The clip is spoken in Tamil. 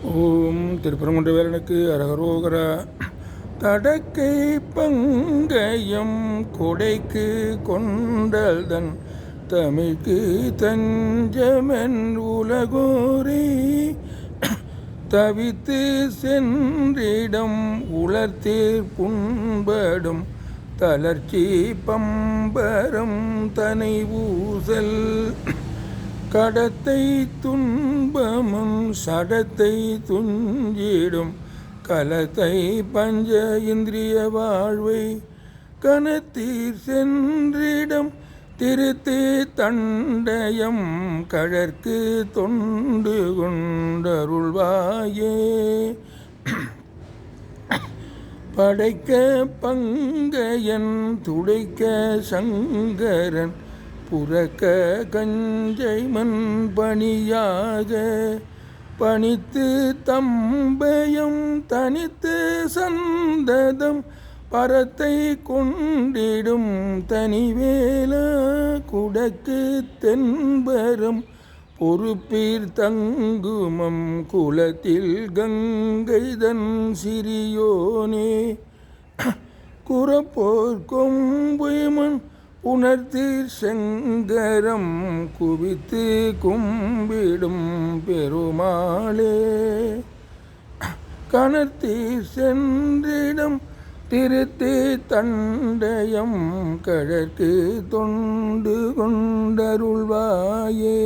ஓம் திருப்பரங்குன்ற வேலனுக்கு அரகரோகரா. தடக்கை பங்கயம் கொடைக்கு கொண்டல்தன் தமிழ்க்கு தஞ்சமென் உலகோரே தவித்து சென்றிடம் உலர்த்தீர் புண்படும் தளர்ச்சி பம்பரம் தனை ஊசல் கடத்தை துன்பமும் சடத்தை துஞ்சிடும் கலத்தை பஞ்ச இந்திரிய வாழ்வை கனத்தீர் சென்றிடம் திருத்தி தண்டயம் கழற்கு தொண்டு கொண்டருள்வாயே. படைக்க பங்கையன் துடைக்க சங்கரன் புறக்க கஞ்சைமன் பணியாக பணித்து தம்பயம் தனித்து சந்ததம் பரத்தை கொண்டிடும் தனிவேல குடக்கு தென்பரம் பொறுப்பீர் தங்குமம் குலத்தில் கங்கைதன் சிறியோனே குறப்போர் கொம்புமன் உணர்த்தீர் செங்கரம் குவித்து கும்பிடும் பெருமாளே கணத்தீர் சென்றிடம் திருத்தி தண்டயம் கழற்கு தொண்டு கொண்டருள்வாயே.